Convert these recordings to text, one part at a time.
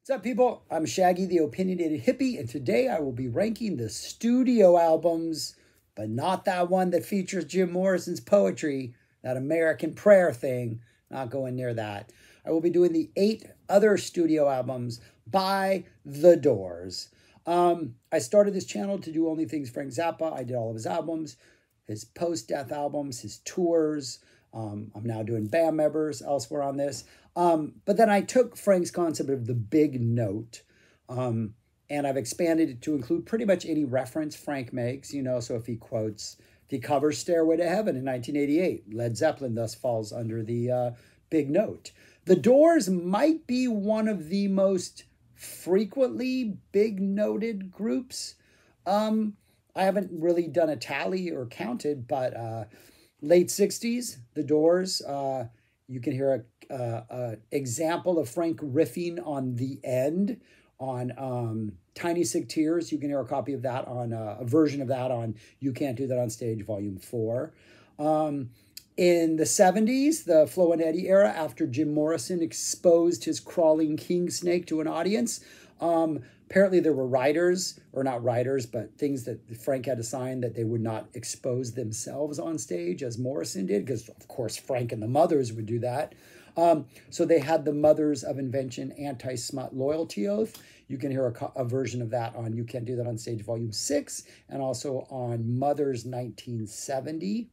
What's up, people? I'm Shaggy, the opinionated hippie, and today I will be ranking the studio albums, but not that one that features Jim Morrison's poetry, that American Prayer thing. Not going near that. I will be doing the 8 other studio albums by The Doors. I started this channel to do only things Frank Zappa. I did all of his albums, his post-death albums, his tours. I'm now doing band members elsewhere on this. But then I took Frank's concept of the big note, and I've expanded it to include pretty much any reference Frank makes, so if he covers Stairway to Heaven in 1988, Led Zeppelin thus falls under the big note. The Doors might be one of the most frequently big noted groups. I haven't really done a tally or counted, but late 60s, The Doors, you can hear a example of Frank riffing on The End on Tiny Sick Tears. You can hear a copy of that on a version of that on You Can't Do That on Stage, Volume 4. In the 70s, the Flo and Eddie era, after Jim Morrison exposed his crawling king snake to an audience, apparently there were writers, or not writers, but things that Frank had to sign that they would not expose themselves on stage as Morrison did, because of course Frank and the Mothers would do that. So they had the Mothers of Invention anti-smut loyalty oath. You can hear a version of that on You Can't Do That on Stage, Volume 6, and also on Mothers 1970.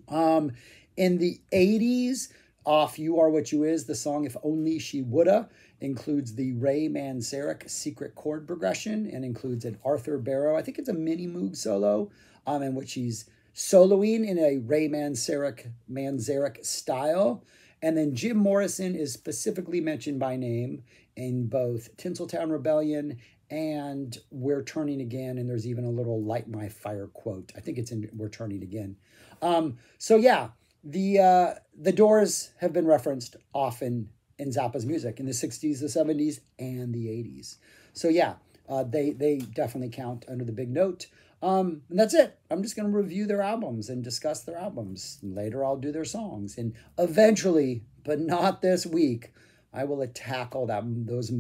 In the 80s, off You Are What You Is, the song If Only She Woulda includes the Ray Manzarek secret chord progression and includes an Arthur Barrow, I think it's a mini Moog solo, in which he's soloing in a Ray Manzarek style. And then Jim Morrison is specifically mentioned by name in both Tinseltown Rebellion and We're Turning Again, and there's even a little Light My Fire quote. I think it's in We're Turning Again. So yeah, the Doors have been referenced often in Zappa's music in the 60s, the 70s, and the 80s. So yeah, they definitely count under the big note. And that's it. I'm just going to review their albums and discuss their albums. Later, I'll do their songs. And eventually, but not this week, I will tackle those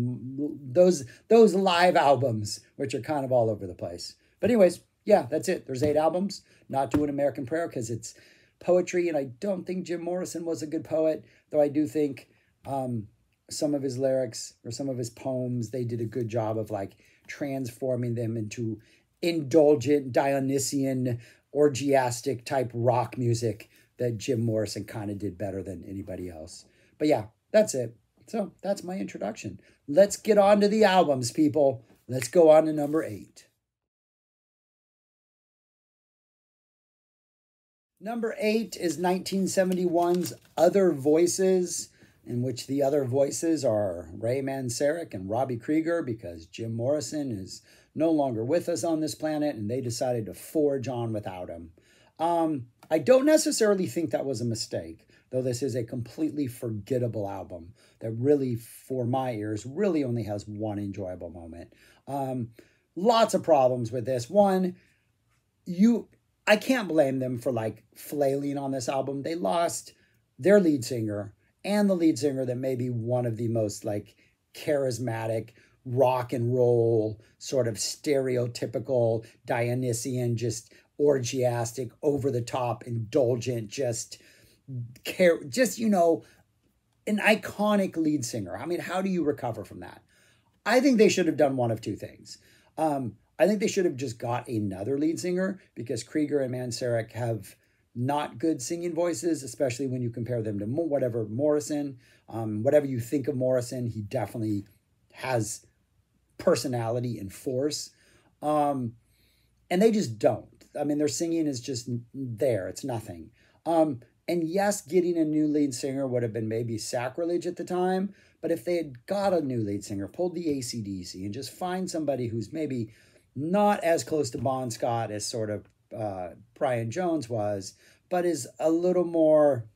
live albums, which are kind of all over the place. But anyways, yeah, that's it. There's 8 albums. Not doing American Prayer because it's poetry, and I don't think Jim Morrison was a good poet, though I do think some of his lyrics or some of his poems, they did a good job of like transforming them into indulgent, Dionysian, orgiastic type rock music that Jim Morrison kind of did better than anybody else. But yeah, that's it. So that's my introduction. Let's get on to the albums, people. Let's go on to number 8. Number 8 is 1971's Other Voices, in which the other voices are Ray Manzarek and Robbie Krieger, because Jim Morrison is no longer with us on this planet, and they decided to forge on without him. I don't necessarily think that was a mistake, though this is a completely forgettable album that really, for my ears, really only has one enjoyable moment. Lots of problems with this. One, I can't blame them for like flailing on this album. They lost their lead singer and the lead singer that may be one of the most like charismatic rock and roll, sort of stereotypical Dionysian, just orgiastic, over the top, indulgent, just an iconic lead singer. I mean, how do you recover from that? I think they should have done one of two things. I think they should have just got another lead singer, because Krieger and Manzarek have not good singing voices, especially when you compare them to Morrison. Whatever you think of Morrison, he definitely has personality and force. And they just don't. I mean, their singing is just there. It's nothing. And yes, getting a new lead singer would have been maybe sacrilege at the time. But if they had got a new lead singer, pulled the AC/DC, and just find somebody who's maybe not as close to Bon Scott as sort of Brian Jones was, but is a little more,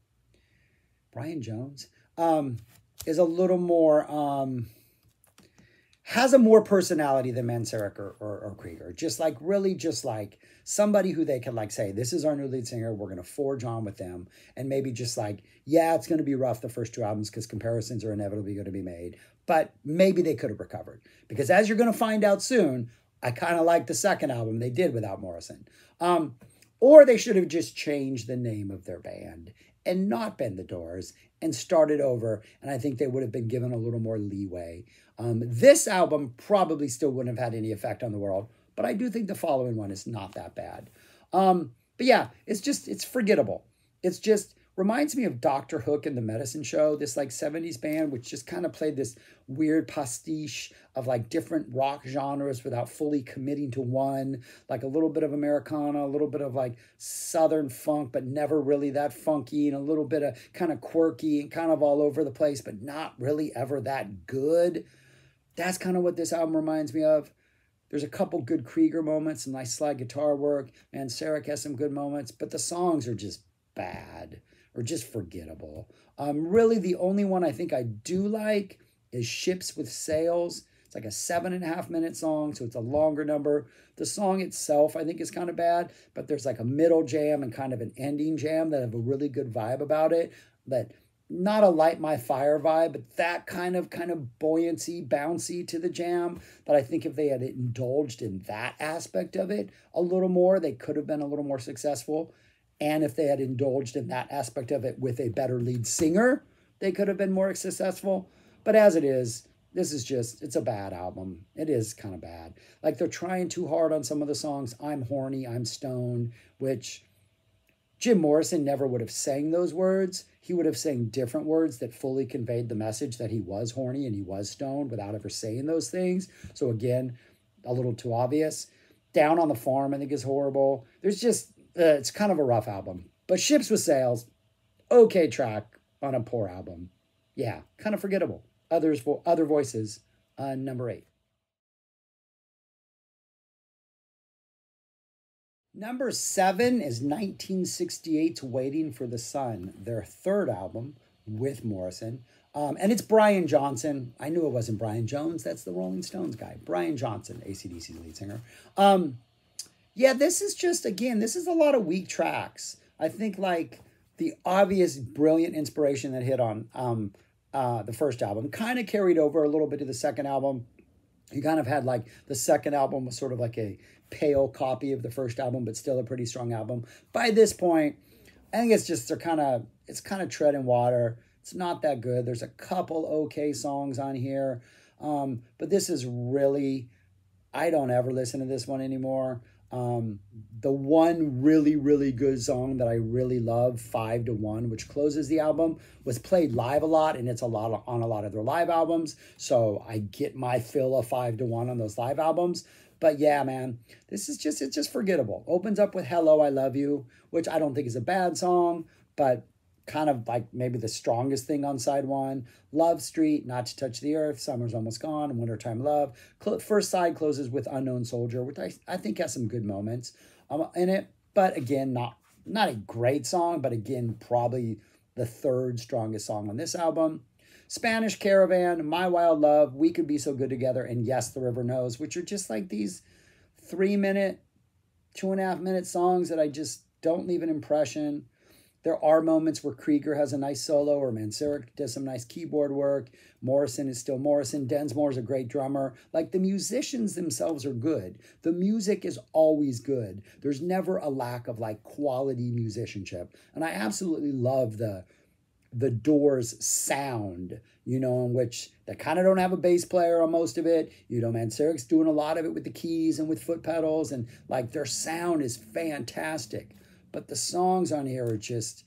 Brian Jones is a little more, has a more personality than Manzarek or Krieger. Just like, really just like somebody who they can like say, this is our new lead singer, we're going to forge on with them. And maybe just like, yeah, it's going to be rough the first two albums because comparisons are inevitably going to be made. But maybe they could have recovered. Because as you're going to find out soon, I kind of like the second album they did without Morrison. Or they should have just changed the name of their band and not been the Doors and started over. And I think they would have been given a little more leeway. This album probably still wouldn't have had any effect on the world, but I do think the following one is not that bad. But yeah, it's forgettable. It's just reminds me of Dr. Hook and the Medicine Show, this like 70s band, which just kind of played this weird pastiche of like different rock genres without fully committing to one, like a little bit of Americana, a little bit of like Southern funk, but never really that funky, and a little bit of kind of quirky and kind of all over the place, but not really ever that good. That's kind of what this album reminds me of. There's a couple good Krieger moments and nice slide guitar work. Manzarek has some good moments, but the songs are just bad or just forgettable. Really, the only one I think I do like is Ships with Sails. It's like a 7.5-minute song, so it's a longer number. The song itself, I think, is kind of bad, but there's like a middle jam and kind of an ending jam that have a really good vibe about it. But not a Light My Fire vibe, but that kind of buoyancy, bouncy to the jam that I think if they had indulged in that aspect of it a little more, they could have been a little more successful. And if they had indulged in that aspect of it with a better lead singer, they could have been more successful. But as it is, this is just, it's a bad album. It is kind of bad. Like they're trying too hard on some of the songs. I'm horny, I'm stoned, which Jim Morrison never would have sang those words. He would have sang different words that fully conveyed the message that he was horny and he was stoned without ever saying those things. So again, a little too obvious. Down on the Farm, I think, is horrible. There's just, it's kind of a rough album. But Ships with Sails, okay track on a poor album. Yeah, kind of forgettable. Other Voices, number 8. Number 7 is 1968's Waiting for the Sun, their third album with Morrison. And it's Brian Johnson. I knew it wasn't Brian Jones. That's the Rolling Stones guy. Brian Johnson, AC/DC's lead singer. Yeah, this is just, again, this is a lot of weak tracks. I think like the obvious brilliant inspiration that hit on the first album kind of carried over a little bit to the second album. You kind of had like the second album was sort of like a pale copy of the first album, but still a pretty strong album. By this point, I think it's just it's kind of treading water. It's not that good. There's a couple okay songs on here, but this is really, I don't ever listen to this one anymore. The one really, really good song that I really love, 5 to 1, which closes the album, was played live a lot, and it's on a lot of their live albums. So I get my fill of 5 to 1 on those live albums. But yeah, man, it's just forgettable. Opens up with Hello, I Love You, which I don't think is a bad song, but kind of like maybe the strongest thing on side 1. Love Street, Not to Touch the Earth, Summer's Almost Gone, and Wintertime Love. First side closes with Unknown Soldier, which I think has some good moments in it. But again, not a great song, but again, probably the third strongest song on this album. Spanish Caravan, My Wild Love, We Could Be So Good Together, and Yes, the River Knows, which are just like these 3-minute, 2.5-minute songs that I just don't leave an impression. There are moments where Krieger has a nice solo or Manzarek does some nice keyboard work. Morrison is still Morrison. Densmore's a great drummer. Like the musicians themselves are good. The music is always good. There's never a lack of like quality musicianship. And I absolutely love the Doors sound, in which they kind of don't have a bass player on most of it. Manzarek's doing a lot of it with the keys and with foot pedals, and like their sound is fantastic. But the songs on here are just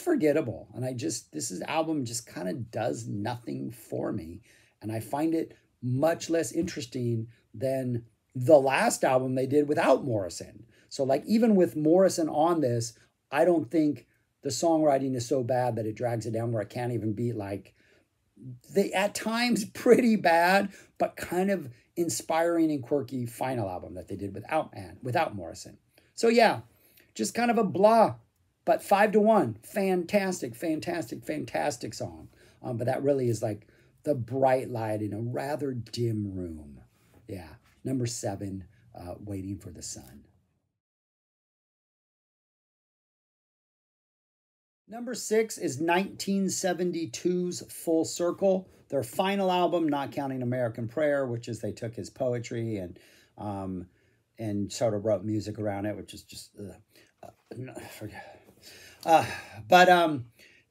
forgettable. And this album just kind of does nothing for me. And I find it much less interesting than the last album they did without Morrison. So like even with Morrison on this, I don't think the songwriting is so bad that it drags it down where it can't even be like, at times pretty bad, but kind of inspiring and quirky final album that they did without Morrison. So yeah, just kind of a blah, but 5 to 1, fantastic, fantastic, fantastic song. But that really is like the bright light in a rather dim room. Yeah, number 7, Waiting for the Sun. Number 6 is 1972's Full Circle, their final album, not counting American Prayer, which is they took his poetry and sort of wrote music around it, which is just forget. But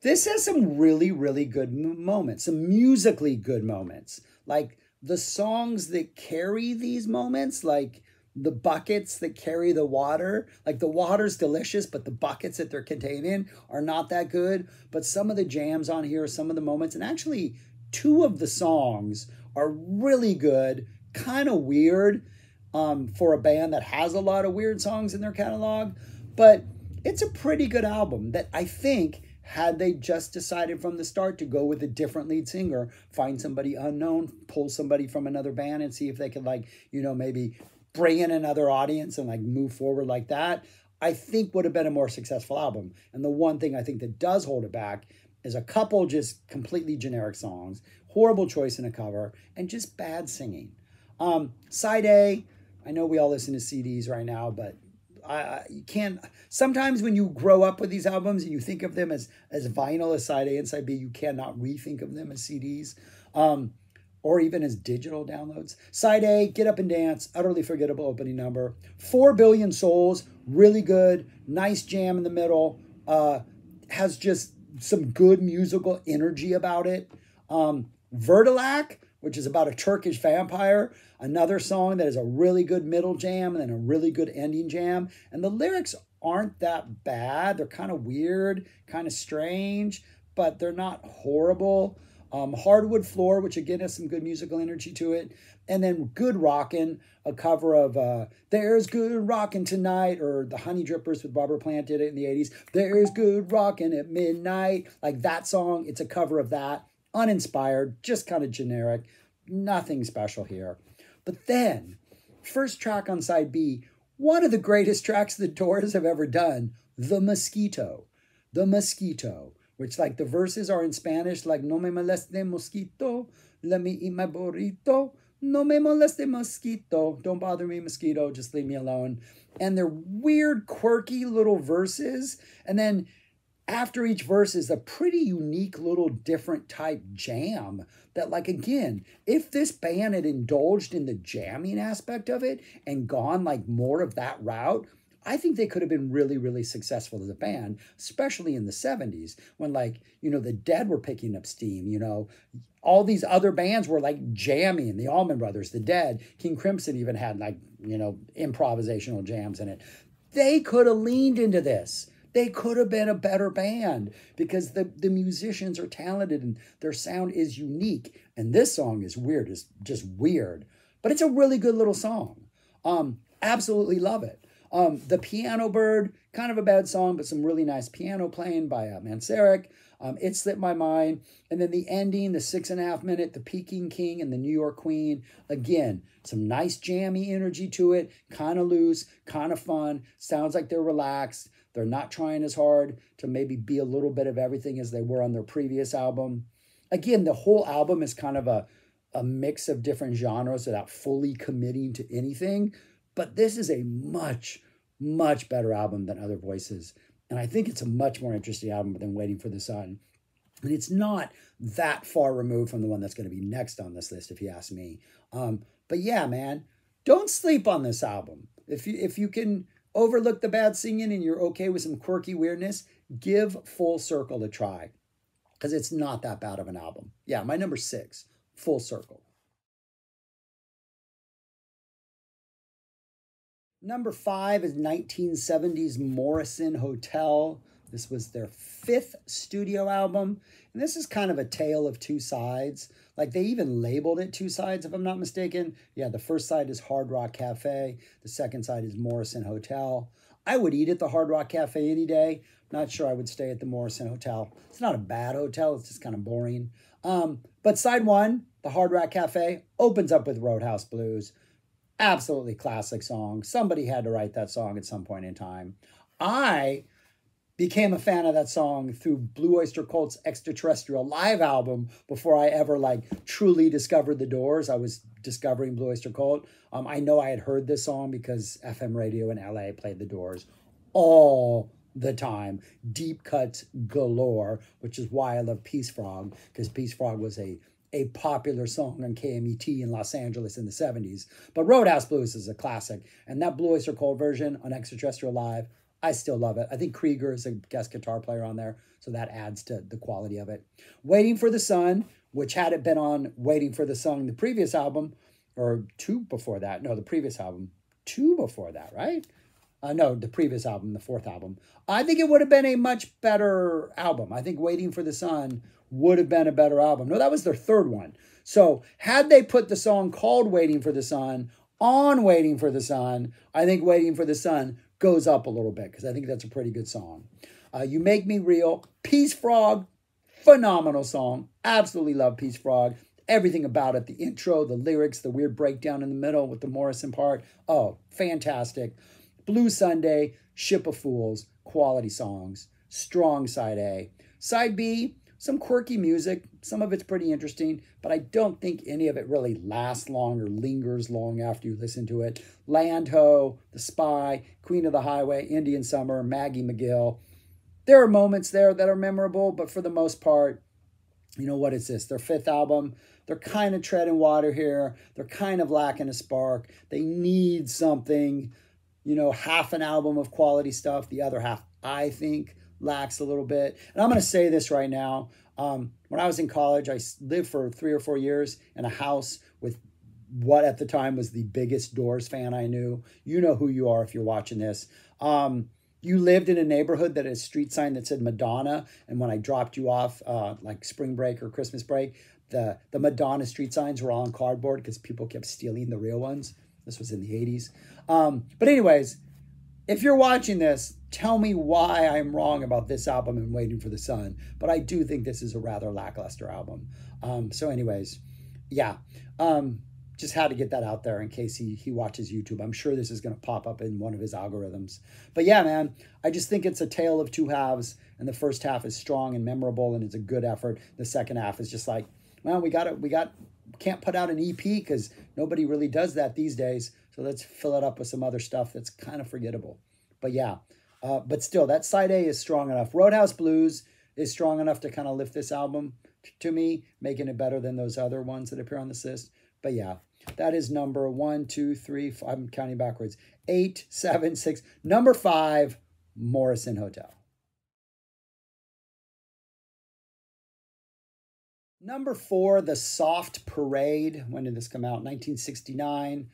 this has some really, really good moments, some musically good moments, like the songs that carry these moments, like the buckets that carry the water. Like the water's delicious, but the buckets that they're contained in are not that good. But some of the jams on here, some of the moments, and actually 2 of the songs are really good, kind of weird for a band that has a lot of weird songs in their catalog. But it's a pretty good album that I think, had they just decided from the start to go with a different lead singer, find somebody unknown, pull somebody from another band and see if they could, like, maybe bring in another audience and like move forward like that, I think would have been a more successful album. And the one thing I think that does hold it back is a couple just completely generic songs, horrible choice in a cover, and just bad singing. Side A, I know we all listen to CDs right now, but you can't. Sometimes when you grow up with these albums and you think of them as vinyl, as side A and side B, you cannot rethink of them as CDs. Or even as digital downloads. Side A, Get Up and Dance, utterly forgettable opening number. 4 Billion Souls, really good, nice jam in the middle, has just some good musical energy about it. Vertilak, which is about a Turkish vampire, another song that is a really good middle jam and then a really good ending jam. And the lyrics aren't that bad. They're kind of weird, kind of strange, but they're not horrible. Hardwood Floor, which again has some good musical energy to it. And then Good Rockin', a cover of There's Good Rockin' Tonight, or the Honey Drippers with Barbara Plant did it in the 80s. There's Good Rockin' at Midnight. Like that song, it's a cover of that. Uninspired, just kind of generic. Nothing special here. But then, first track on side B, one of the greatest tracks the Doors have ever done, The Mosquito. The Mosquito. Which, like, the verses are in Spanish, like, no me moleste mosquito, let me eat my burrito, no me moleste mosquito, don't bother me mosquito, just leave me alone. And they're weird, quirky little verses. And then after each verse is a pretty unique little different type jam that, like, again, if this band had indulged in the jamming aspect of it and gone, like, more of that route, I think they could have been really, really successful as a band, especially in the 70s when, like, the Dead were picking up steam, all these other bands were like jamming, the Allman Brothers, the Dead, King Crimson even had like, improvisational jams in it. They could have leaned into this. They could have been a better band because the musicians are talented and their sound is unique. And this song is weird, it's just weird, but it's a really good little song. Absolutely love it. The Piano Bird, kind of a bad song, but some really nice piano playing by Manzarek. It Slipped My Mind. And then the ending, the 6.5 minute, the Peking King and the New York Queen. Again, some nice jammy energy to it, kind of loose, kind of fun. Sounds like they're relaxed. They're not trying as hard to maybe be a little bit of everything as they were on their previous album. Again, the whole album is kind of a mix of different genres without fully committing to anything. But this is a much, much better album than Other Voices. And I think it's a much more interesting album than Waiting for the Sun. And it's not that far removed from the one that's going to be next on this list, if you ask me. But yeah, man, don't sleep on this album. If you can overlook the bad singing and you're okay with some quirky weirdness, give Full Circle a try. Because it's not that bad of an album. Yeah, my number 6, Full Circle. Number 5 is 1970's Morrison Hotel. This was their 5th studio album. And this is kind of a tale of two sides. Like they even labeled it two sides, if I'm not mistaken. Yeah, the first side is Hard Rock Cafe. The second side is Morrison Hotel. I would eat at the Hard Rock Cafe any day. Not sure I would stay at the Morrison Hotel. It's not a bad hotel. It's just kind of boring. But side 1, the Hard Rock Cafe, opens up with Roadhouse Blues. Absolutely classic song. Somebody had to write that song at some point in time. I became a fan of that song through Blue Oyster Cult's Extraterrestrial live album before I ever like truly discovered the Doors. I was discovering Blue Oyster Cult. I know I had heard this song because FM radio in LA played the Doors all the time. Deep cuts galore, which is why I love Peace Frog, because Peace Frog was a popular song on KMET in Los Angeles in the 70s. But Roadhouse Blues is a classic. And that Blue Oyster Cult version on Extraterrestrial Live, I still love it. I think Krieger is a guest guitar player on there, so that adds to the quality of it. Waiting for the Sun, which had it been on Waiting for the Sun, the previous album, or two before that. No, the previous album. Two before that, right? No, the previous album, the fourth album. I think it would have been a much better album. I think Waiting for the Sun would have been a better album. No, that was their third one. So had they put the song called Waiting for the Sun on Waiting for the Sun, I think Waiting for the Sun goes up a little bit because I think that's a pretty good song. You Make Me Real, Peace Frog, phenomenal song. Absolutely love Peace Frog. Everything about it, the intro, the lyrics, the weird breakdown in the middle with the Morrison part. Oh, fantastic. Blue Sunday, Ship of Fools, quality songs. Strong side A. Side B, some quirky music. Some of it's pretty interesting, but I don't think any of it really lasts long or lingers long after you listen to it. Land Ho, The Spy, Queen of the Highway, Indian Summer, Maggie McGill. There are moments there that are memorable, but for the most part, you know, what is this? Their fifth album. They're kind of treading water here. They're kind of lacking a spark. They need something, you know, half an album of quality stuff. The other half, I think, lacks a little bit. And I'm going to say this right now. When I was in college, I lived for 3 or 4 years in a house with what at the time was the biggest Doors fan I knew. You know who you are if you're watching this. You lived in a neighborhood that had a street sign that said Madonna. And when I dropped you off, like spring break or Christmas break, the Madonna street signs were all on cardboard because people kept stealing the real ones. This was in the 80s. But anyways, if you're watching this, tell me why I'm wrong about this album and Waiting for the Sun. But I do think this is a rather lackluster album. So anyways, yeah. Just had to get that out there in case he watches YouTube. I'm sure this is going to pop up in one of his algorithms. But yeah, man, I just think it's a tale of two halves. And the first half is strong and memorable and it's a good effort. The second half is just like, well, can't put out an EP because nobody really does that these days. So let's fill it up with some other stuff that's kind of forgettable. But yeah, but still, that side A is strong enough. Roadhouse Blues is strong enough to kind of lift this album to me, making it better than those other ones that appear on this list. But yeah, that is number 1, 2, 3, 5, I'm counting backwards. 8, 7, 6. Number 5, Morrison Hotel. Number 4, The Soft Parade. When did this come out? 1969.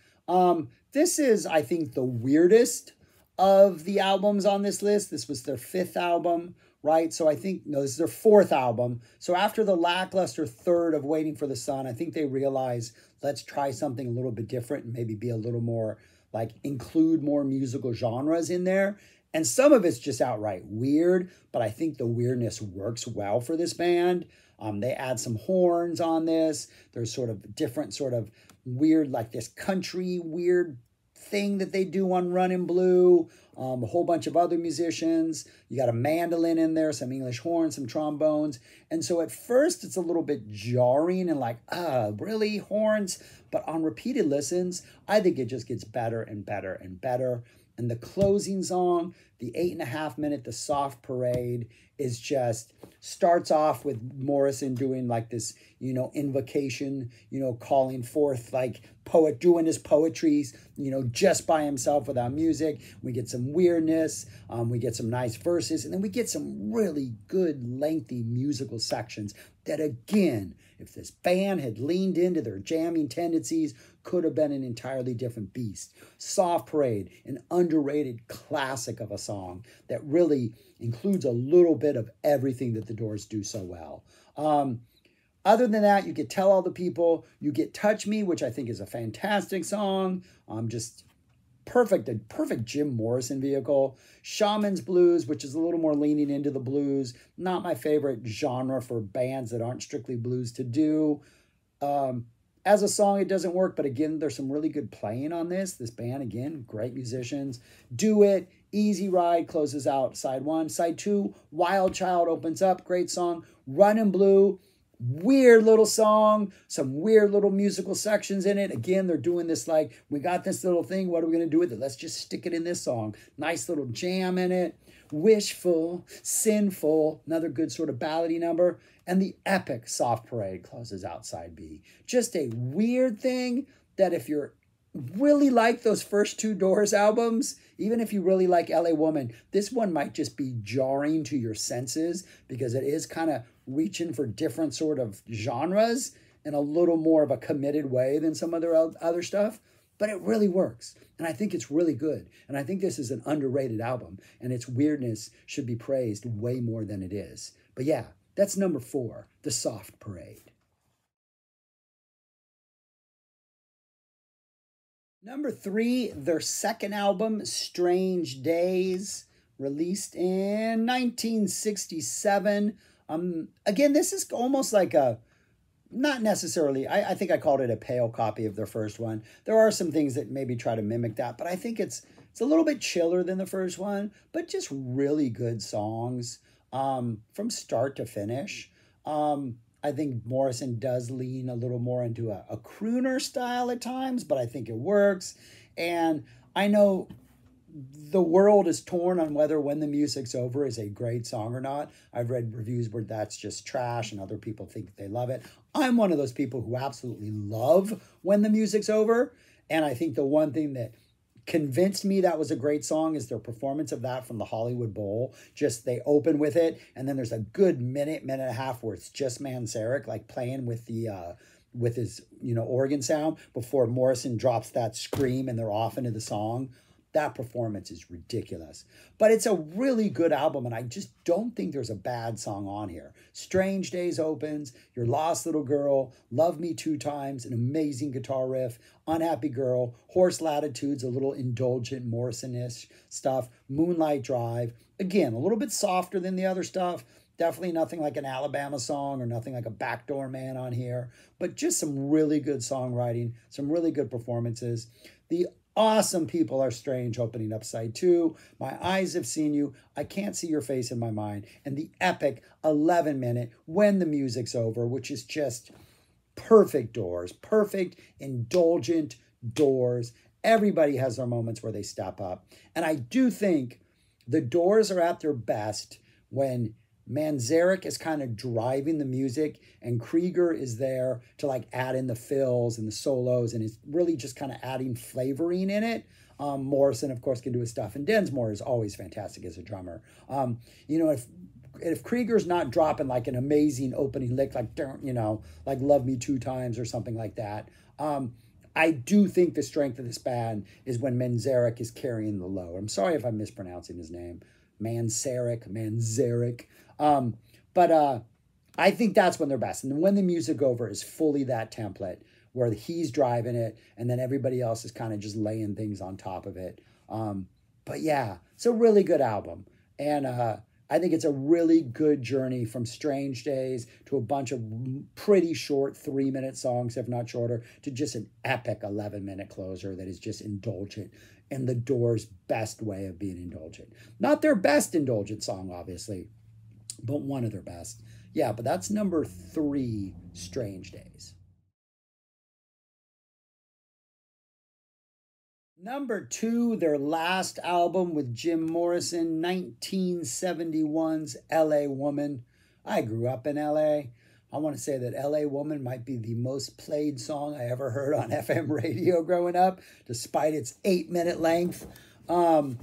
This is, I think, the weirdest of the albums on this list. This was their 5th album, right? So I think, no, this is their 4th album. So after the lackluster third of Waiting for the Sun, I think they realized, let's try something a little bit different and maybe be a little more, like, include more musical genres in there. And some of it's just outright weird, but I think the weirdness works well for this band. They add some horns on this. There's sort of different sort of weird, like this country weird thing that they do on Runnin' Blue. A whole bunch of other musicians. You got a mandolin in there, some English horns, some trombones. And so at first it's a little bit jarring and like, really, horns? But on repeated listens, I think it just gets better and better and better. And the closing song, the 8.5 minute, The Soft Parade, is just, starts off with Morrison doing like this, you know, invocation, you know, calling forth like doing his poetries, you know, just by himself without music. We get some weirdness, we get some nice verses, and then we get some really good lengthy musical sections that, again, if this band had leaned into their jamming tendencies, could have been an entirely different beast. Soft Parade, an underrated classic of a song that really includes a little bit of everything that the Doors do so well. Other than that, you get Tell All the People, you get Touch Me, which I think is a fantastic song. Just perfect, a perfect Jim Morrison vehicle. Shaman's Blues, which is a little more leaning into the blues. Not my favorite genre for bands that aren't strictly blues to do. As a song, it doesn't work, but again, there's some really good playing on this. This band, again, great musicians. Do It, Easy Ride closes out side one. Side two, Wild Child opens up. Great song. Runnin' Blue, weird little song, some weird little musical sections in it. Again, they're doing this like, we got this little thing. What are we going to do with it? Let's just stick it in this song. Nice little jam in it. Wishful, Sinful, another good sort of ballady number. And the epic Soft Parade closes out side B. Just a weird thing that if you're really like those first two Doors albums, even if you really like LA Woman, this one might just be jarring to your senses because it is kind of reaching for different sort of genres in a little more of a committed way than some other stuff. But it really works. And I think it's really good. And I think this is an underrated album. And its weirdness should be praised way more than it is. But yeah, that's number 4, The Soft Parade. Number 3, their second album, Strange Days, released in 1967. Again, this is almost like a, not necessarily, I think I called it a pale copy of their first one. There are some things that maybe try to mimic that, but I think it's a little bit chiller than the first one, but just really good songs from start to finish. I think Morrison does lean a little more into a crooner style at times, but I think it works. And I know the world is torn on whether When the Music's Over is a great song or not. I've read reviews where that's just trash and other people think they love it. I'm one of those people who absolutely love When the Music's Over. And I think the one thing that convinced me that was a great song is their performance of that from the Hollywood Bowl. Just they open with it, and then there's a good minute and a half where it's just Manzarek like playing with the with his organ sound before Morrison drops that scream and they're off into the song. That performance is ridiculous. But it's a really good album, and I just don't think there's a bad song on here. Strange Days opens, Your Lost Little Girl, Love Me Two Times, an amazing guitar riff, Unhappy Girl, Horse Latitudes, a little indulgent Morrison-ish stuff, Moonlight Drive, again, a little bit softer than the other stuff. Definitely nothing like an Alabama song or nothing like a Backdoor Man on here, but just some really good songwriting, some really good performances. The awesome People Are Strange opening up side 2. My Eyes Have Seen You. I Can't See Your Face in My Mind. And the epic 11-minute When the Music's Over, which is just perfect Doors. Perfect, indulgent Doors. Everybody has their moments where they step up. And I do think the Doors are at their best when Manzarek is kind of driving the music and Krieger is there to like add in the fills and the solos and is really just kind of adding flavoring in it. Morrison, of course, can do his stuff, and Densmore is always fantastic as a drummer. If Krieger's not dropping like an amazing opening lick, like Love Me Two Times or something like that, I do think the strength of this band is when Manzarek is carrying the load. I'm sorry if I'm mispronouncing his name. Manzarek. But I think that's when they're best. And When the Music Over is fully that template where he's driving it and then everybody else is kind of just laying things on top of it. But yeah, it's a really good album. And I think it's a really good journey from Strange Days to a bunch of pretty short 3-minute songs, if not shorter, to just an epic 11-minute closer that is just indulgent in the Doors' best way of being indulgent. Not their best indulgent song, obviously, but one of their best. Yeah, but that's number 3, Strange Days. Number 2, their last album with Jim Morrison, 1971's LA Woman. I grew up in LA. I want to say that LA Woman might be the most played song I ever heard on FM radio growing up, despite its 8-minute length. I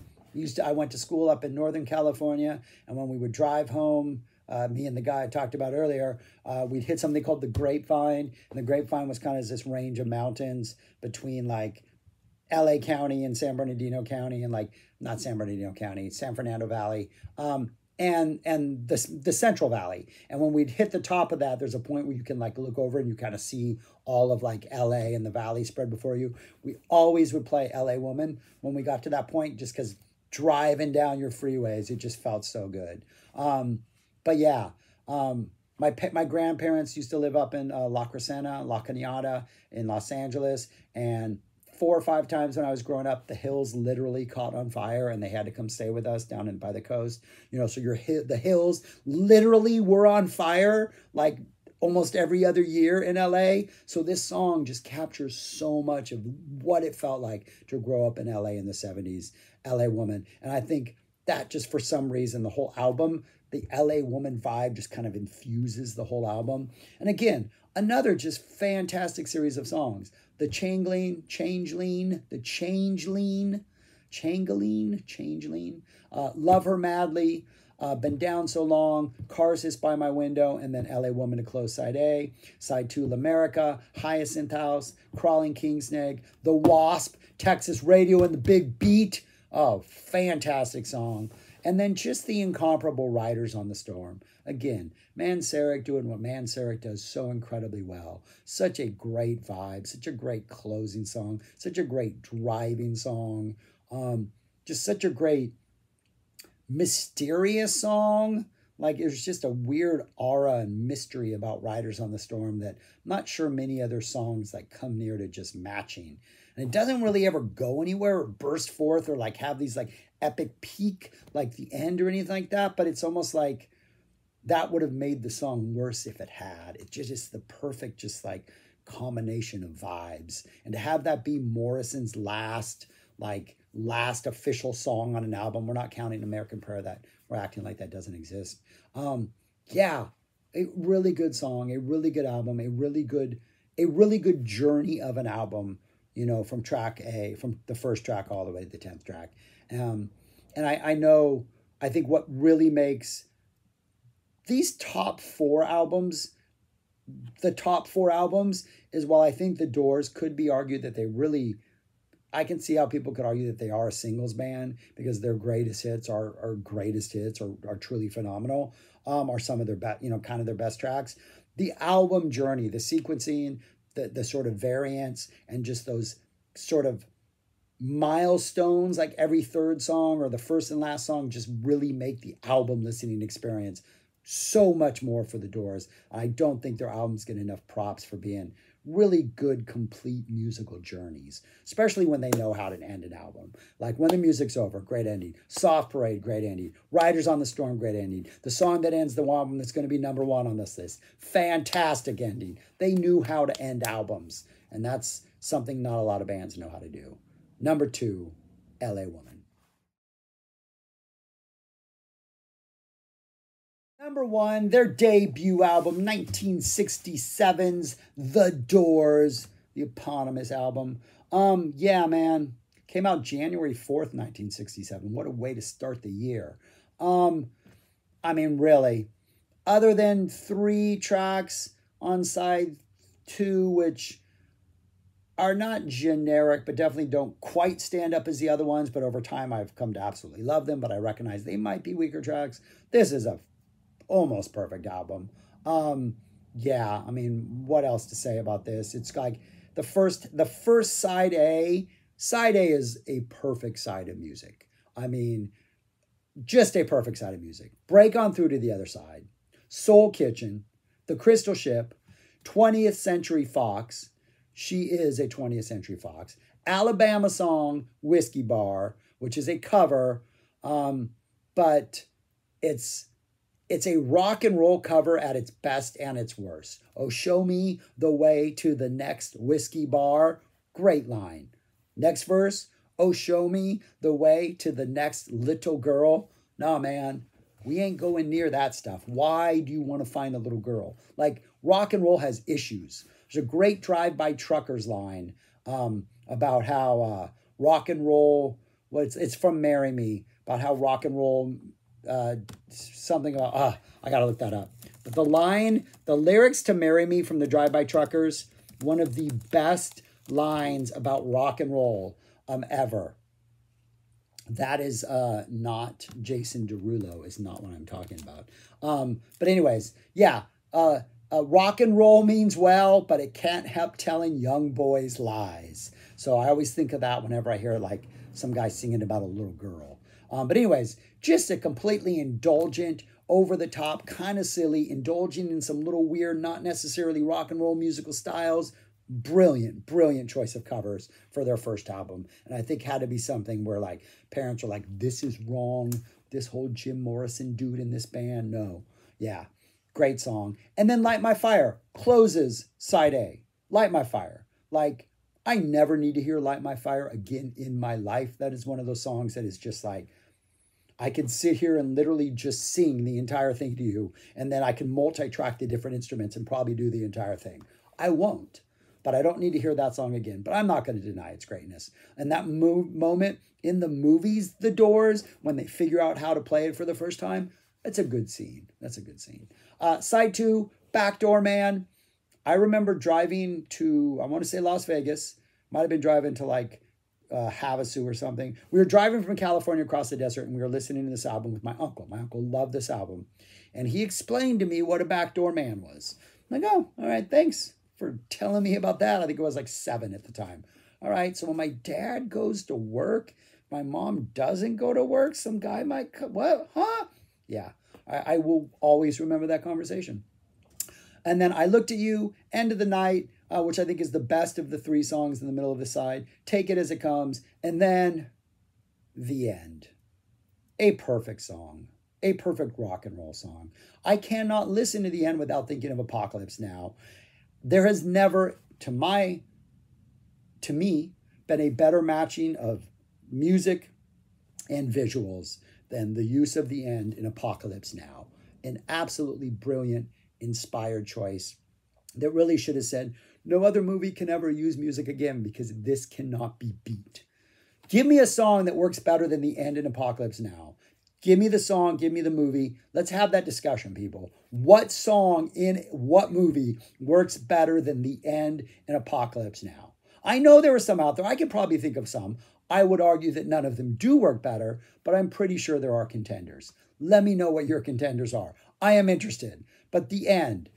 went to school up in Northern California, and when we would drive home, me and the guy I talked about earlier, we'd hit something called the Grapevine, and the Grapevine was kind of this range of mountains between like LA County and San Bernardino County, and like not San Bernardino County, San Fernando Valley, and the Central Valley. And when we'd hit the top of that, there's a point where you can like look over and you kind of see all of like LA and the valley spread before you. We always would play LA Woman when we got to that point, just because driving down your freeways, it just felt so good. But yeah, my grandparents used to live up in La Crescenta, La Cañada in Los Angeles, and 4 or 5 times when I was growing up, the hills literally caught on fire and they had to come stay with us down by the coast. You know, so the hills literally were on fire like almost every other year in LA. So this song just captures so much of what it felt like to grow up in LA in the 70s, LA Woman. And I think that just for some reason, the whole album, the LA Woman vibe just kind of infuses the whole album. And again, another just fantastic series of songs. The Changeling, Love Her Madly, Been Down So Long, Cars Hiss By My Window, and then LA Woman to close side A, side 2, L'America, Hyacinth House, Crawling Kingsnag, The Wasp, Texas Radio and the Big Beat. Oh, fantastic song. And then just the incomparable Riders on the Storm. Again, Manzarek doing what Manzarek does so incredibly well. Such a great vibe, such a great closing song, such a great driving song. Just such a great mysterious song. Like, there's just a weird aura and mystery about Riders on the Storm that I'm not sure many other songs like come near to just matching. And it doesn't really ever go anywhere or burst forth or like have these like epic peak like the end or anything like that. But it's almost like that would have made the song worse if it had. It's just the perfect just like combination of vibes. And to have that be Morrison's last official song on an album, we're not counting American Prayer, that we're acting like that doesn't exist. Yeah, a really good song, a really good album, a really good journey of an album, you know, from track A, from the first track all the way to the 10th track. And I think what really makes these top four albums, the top four albums, is while I think the Doors could be argued that they really, I can see how people could argue that they are a singles band because their greatest hits are greatest hits or are truly phenomenal, are some of their best, you know, kind of their best tracks. The album journey, the sequencing, the sort of variants, and just those sort of milestones, like every third song or the first and last song, just really make the album listening experience so much more for the Doors. I don't think their albums get enough props for being really good, complete musical journeys, especially when they know how to end an album. Like When the Music's Over, great ending. Soft Parade, great ending. Riders on the Storm, great ending. The song that ends the album that's going to be number one on this list, fantastic ending. They knew how to end albums, and that's something not a lot of bands know how to do. Number 2, LA Woman. Number 1, their debut album, 1967's The Doors, the eponymous album. Yeah, man. Came out January 4th, 1967. What a way to start the year. I mean, really, other than 3 tracks on side 2, which are not generic, but definitely don't quite stand up as the other ones, but over time I've come to absolutely love them, but I recognize they might be weaker tracks. This is a almost perfect album. Yeah, I mean, what else to say about this? It's like the first side A. Side A is a perfect side of music. I mean, just a perfect side of music. Break on through to the other side. Soul Kitchen, The Crystal Ship, 20th Century Fox. She is a 20th Century Fox. Alabama Song, Whiskey Bar, which is a cover, but it's a rock and roll cover at its best and its worst. Oh, show me the way to the next whiskey bar. Great line. Next verse. Oh, show me the way to the next little girl. Nah, man, we ain't going near that stuff. Why do you want to find a little girl? Like, rock and roll has issues. There's a great Drive-By Truckers line about how rock and roll, it's from Marry Me, about how rock and roll, something about, I gotta look that up. But the lyrics to Marry Me from the Drive-By Truckers, one of the best lines about rock and roll ever. That is not Jason Derulo, is not what I'm talking about. But anyways, yeah, rock and roll means well, but it can't help telling young boys lies. So I always think of that whenever I hear like some guy singing about a little girl. But anyways, just a completely indulgent, over-the-top, kind of silly, indulging in some little weird, not necessarily rock and roll musical styles. Brilliant, brilliant choice of covers for their first album. And I think had to be something where like parents are like, this is wrong. This whole Jim Morrison dude in this band. No. Yeah. Great song. And then Light My Fire closes side A. Light My Fire. Like, I never need to hear Light My Fire again in my life. That is one of those songs that is just like, I can sit here and literally just sing the entire thing to you. And then I can multi-track the different instruments and probably do the entire thing. I won't. But I don't need to hear that song again. But I'm not going to deny its greatness. And that moment in the movies, The Doors, when they figure out how to play it for the first time, that's a good scene. That's a good scene. Side 2, Backdoor Man. I remember driving to, I want to say Las Vegas. Might have been driving to like Havasu or something. We were driving from California across the desert, and we were listening to this album with my uncle. My uncle loved this album. And he explained to me what a Backdoor Man was. I'm like, oh, all right, thanks for telling me about that. I think I was like 7 at the time. All right, so when my dad goes to work, my mom doesn't go to work, some guy might come, what, huh? Yeah, I will always remember that conversation. And then I Looked at You, End of the Night, which I think is the best of the 3 songs in the middle of the side, Take It As It Comes, and then The End. A perfect song. A perfect rock and roll song. I cannot listen to The End without thinking of Apocalypse Now. There has never, to me, been a better matching of music and visuals than the use of The End in Apocalypse Now. An absolutely brilliant, inspired choice that really should have said, no other movie can ever use music again because this cannot be beat. Give me a song that works better than The End in Apocalypse Now. Give me the song, give me the movie. Let's have that discussion, people. What song in what movie works better than The End in Apocalypse Now? I know there are some out there. I can probably think of some. I would argue that none of them do work better, but I'm pretty sure there are contenders. Let me know what your contenders are. I am interested. But The End,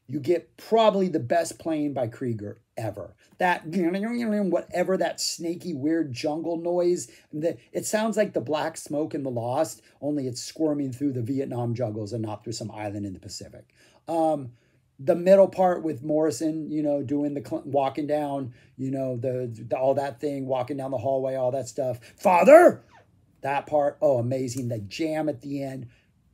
you get probably the best playing by Krieger ever. That, whatever that snaky, weird jungle noise, it sounds like the Black Smoke in The Lost, only it's squirming through the Vietnam jungles and not through some island in the Pacific. The middle part with Morrison, doing the walking down, all that thing, walking down the hallway, all that stuff. Father! That part, oh, amazing. The jam at the end.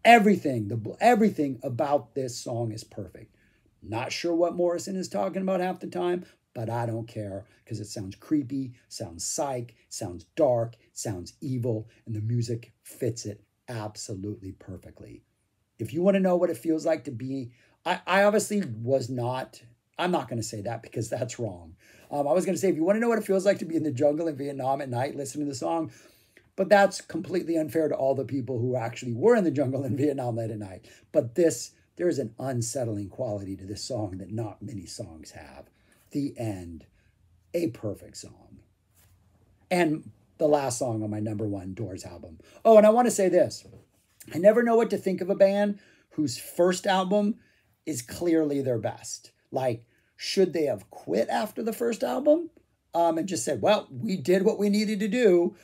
Everything about this song is perfect. Not sure what Morrison is talking about half the time, but I don't care because it sounds creepy, sounds psych, sounds dark, sounds evil, and the music fits it absolutely perfectly. If you want to know what it feels like to be, I obviously was not, I'm not going to say that because that's wrong. I was going to say, if you want to know what it feels like to be in the jungle in Vietnam at night, listening to the song, but that's completely unfair to all the people who actually were in the jungle in Vietnam late at night. But there's an unsettling quality to this song that not many songs have. The End, a perfect song. And the last song on my #1 Doors album. Oh, and I want to say this. I never know what to think of a band whose first album is clearly their best. Like, should they have quit after the first album and just said, well, we did what we needed to do?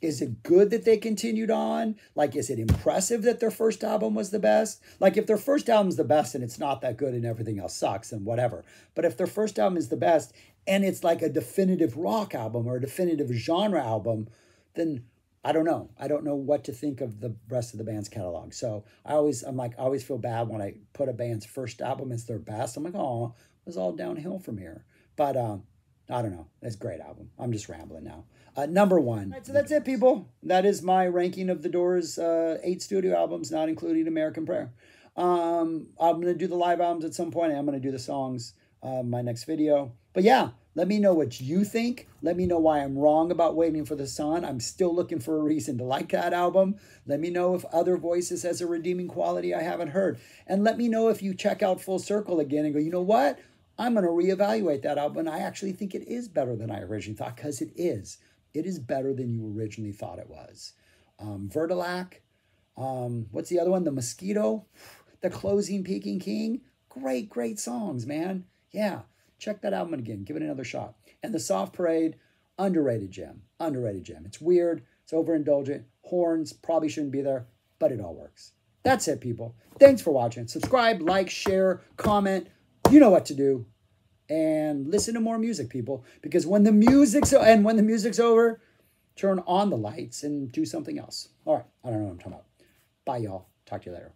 Is it good that they continued on? Like, is it impressive that their first album was the best? Like, if their first album's the best and it's not that good and everything else sucks, then whatever. But if their first album is the best and it's like a definitive rock album or a definitive genre album, then I don't know. I don't know what to think of the rest of the band's catalog. So I always feel bad when I put a band's first album as their best. I'm like, oh, it was all downhill from here. But I don't know. It's a great album. I'm just rambling now. #1. All right, so that's it, people. That is my ranking of the Doors' 8 studio albums, not including American Prayer. I'm going to do the live albums at some point. I'm going to do the songs my next video. But yeah, let me know what you think. Let me know why I'm wrong about Waiting for the Sun. I'm still looking for a reason to like that album. Let me know if Other Voices has a redeeming quality I haven't heard. And let me know if you check out Full Circle again and go, you know what? I'm going to reevaluate that album. And I actually think it is better than I originally thought, because it is. It is better than you originally thought it was. Vertilac. What's the other one? The Mosquito. The Closing, Peking King. Great songs, man. Yeah. Check that album again. Give it another shot. And The Soft Parade. Underrated gem. Underrated gem. It's weird. It's overindulgent. Horns probably shouldn't be there, but it all works. That's it, people. Thanks for watching. Subscribe, like, share, comment. You know what to do. and listen to more music, people. Because when the music's over, turn on the lights and do something else. All right, I don't know what I'm talking about. Bye, y'all. Talk to you later.